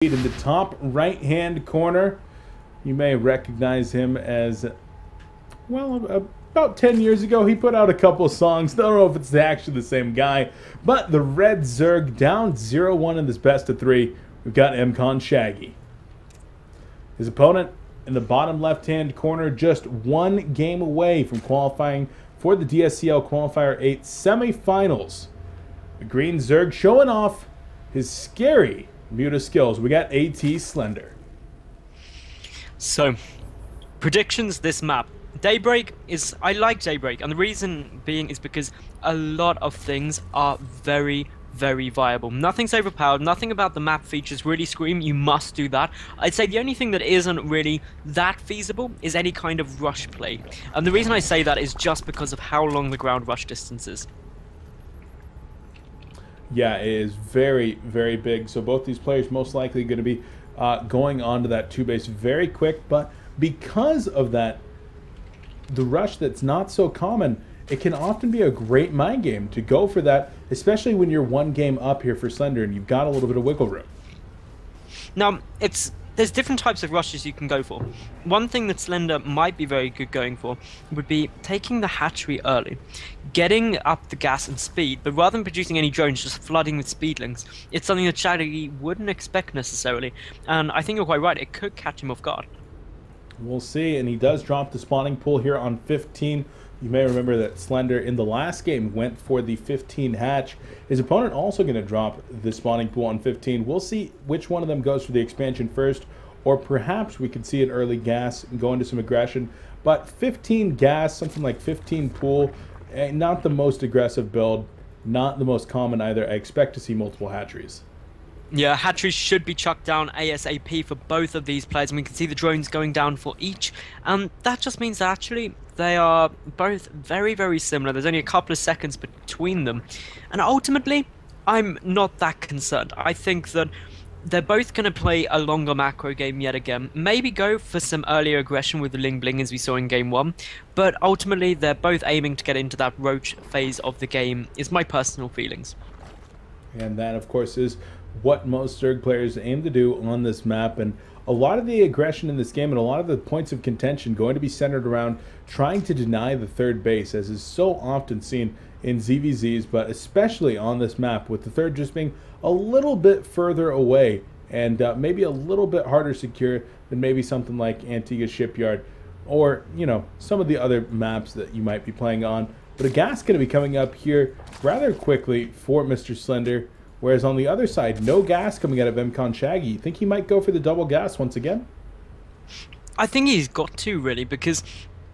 In the top right-hand corner, you may recognize him as, well, about 10 years ago, he put out a couple of songs. Don't know if it's actually the same guy, but the Red Zerg down 0-1 in this best of 3. We've got mConntem. His opponent in the bottom left-hand corner, just one game away from qualifying for the DSCL Qualifier 8 semifinals. The Green Zerg showing off his scary Muta skills. We got ATSlender. So, predictions this map. Daybreak is... I like Daybreak, and the reason being is because a lot of things are very, very viable. Nothing's overpowered, nothing about the map features really scream, you must do that. I'd say the only thing that isn't really that feasible is any kind of rush play. And the reason I say that is just because of how long the ground rush distance is. Yeah, it is very, very big. So both these players most likely going to be going onto that 2-base very quick. But because of that, the rush that's not so common, it can often be a great mind game to go for that, especially when you're one game up here for Slender and you've got a little bit of wiggle room. Now, there's different types of rushes you can go for. One thing that Slender might be very good going for would be taking the hatchery early, getting up the gas and speed, but rather than producing any drones, just flooding with speedlings. It's something that ShaGGy wouldn't expect necessarily, and I think you're quite right, it could catch him off guard. We'll see, and he does drop the spawning pool here on 15. You may remember that Slender in the last game went for the 15 hatch. His opponent also going to drop the spawning pool on 15. We'll see which one of them goes for the expansion first, or perhaps we could see an early gas and go into some aggression. But 15 gas, something like 15 pool, not the most aggressive build, not the most common either. I expect to see multiple hatcheries. Yeah, hatcheries should be chucked down ASAP for both of these players, and we can see the drones going down for each. And that just means that actually they are both very, very similar. There's only a couple of seconds between them. And ultimately, I'm not that concerned. I think that they're both going to play a longer macro game yet again. Maybe go for some earlier aggression with the Ling Bling as we saw in Game 1. But ultimately, they're both aiming to get into that roach phase of the game, is my personal feelings. And that, of course, is what most Zerg players aim to do on this map, and a lot of the aggression in this game and a lot of the points of contention going to be centered around trying to deny the third base, as is so often seen in ZVZs, but especially on this map, with the third just being a little bit further away and maybe a little bit harder secure than maybe something like Antigua Shipyard or, you know, some of the other maps that you might be playing on. But a gas going to be coming up here rather quickly for Mr. Slender. Whereas on the other side, no gas coming out of mConntem. You think he might go for the double gas once again? I think he's got to, really, because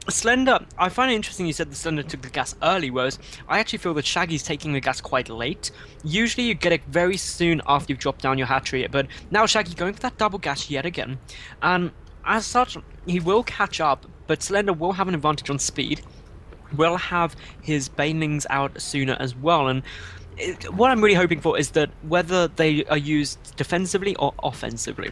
Slender, I find it interesting you said the Slender took the gas early, whereas I actually feel that ShaGGy's taking the gas quite late. Usually you get it very soon after you've dropped down your hatchery, but now ShaGGy going for that double gas yet again. And as such, he will catch up, but Slender will have an advantage on speed, will have his banelings out sooner as well, and what I'm really hoping for is that whether they are used defensively or offensively.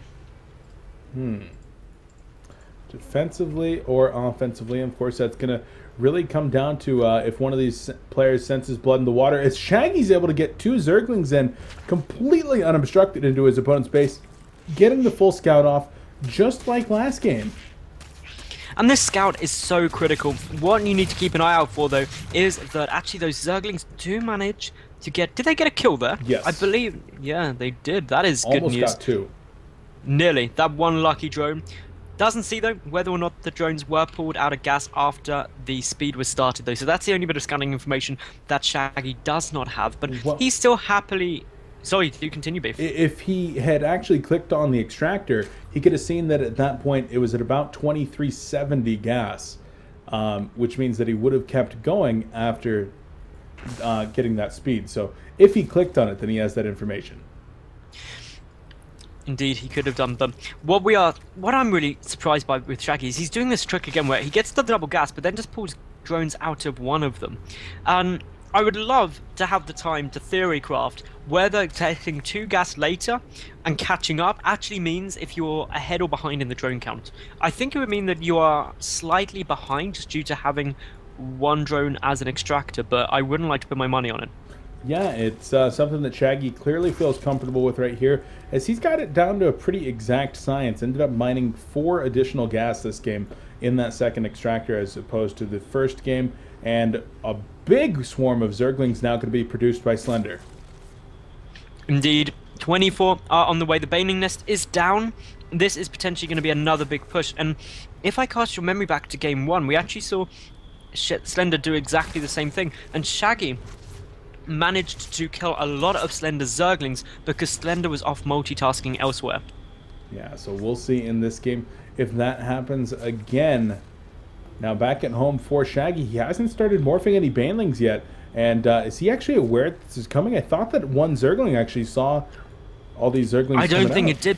Defensively or offensively, of course, that's going to really come down to if one of these players senses blood in the water. As ShaGGy's able to get 2 Zerglings in completely unobstructed into his opponent's base, getting the full scout off just like last game. And this scout is so critical. What you need to keep an eye out for, though, is that actually those Zerglings do manage to get... Did they get a kill there? Yes. I believe... Yeah, they did. That is good news. Almost got 2. Nearly. That one lucky drone. Doesn't see, though, whether or not the drones were pulled out of gas after the speed was started, though. So that's the only bit of scanning information that ShaGGy does not have. But he's still happily... Sorry, do continue, Beef. If he had actually clicked on the extractor, he could have seen that at that point it was at about 2370 gas, which means that he would have kept going after getting that speed. So if he clicked on it, then he has that information. Indeed, he could have done them. What I'm really surprised by with ShaGGy is he's doing this trick again where he gets the double gas, but then just pulls drones out of one of them. And I would love to have the time to theory craft whether taking 2 gas later and catching up actually means if you're ahead or behind in the drone count. I think it would mean that you are slightly behind just due to having 1 drone as an extractor, but I wouldn't like to put my money on it. Yeah, it's something that Shaggy clearly feels comfortable with right here, as he's got it down to a pretty exact science. Ended up mining 4 additional gas this game in that second extractor as opposed to the first game, and a big swarm of Zerglings now going to be produced by Slender. Indeed, 24 are on the way. The Baning Nest is down. This is potentially going to be another big push, and if I cast your memory back to game 1, we actually saw Slender do exactly the same thing, and Shaggy managed to kill a lot of Slender's Zerglings because Slender was off multitasking elsewhere. Yeah, so we'll see in this game if that happens again. Now back at home for Shaggy, he hasn't started morphing any Banelings yet, and is he actually aware that this is coming? I thought that one Zergling actually saw all these Zerglings. I don't think it did.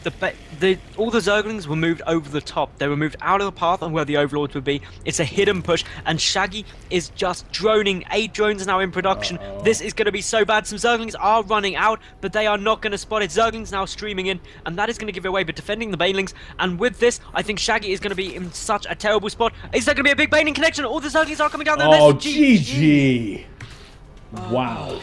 All the Zerglings were moved over the top. They were moved out of the path and where the Overlords would be. It's a hidden push, and Shaggy is just droning. 8 drones are now in production. This is going to be so bad. Some Zerglings are running out, but they are not going to spot it. Zerglings now streaming in, and that is going to give it away. But defending the Banelings, and with this, I think Shaggy is going to be in such a terrible spot. Is there going to be a big Baneling connection? All the Zerglings are coming down there. Oh, GG. Wow.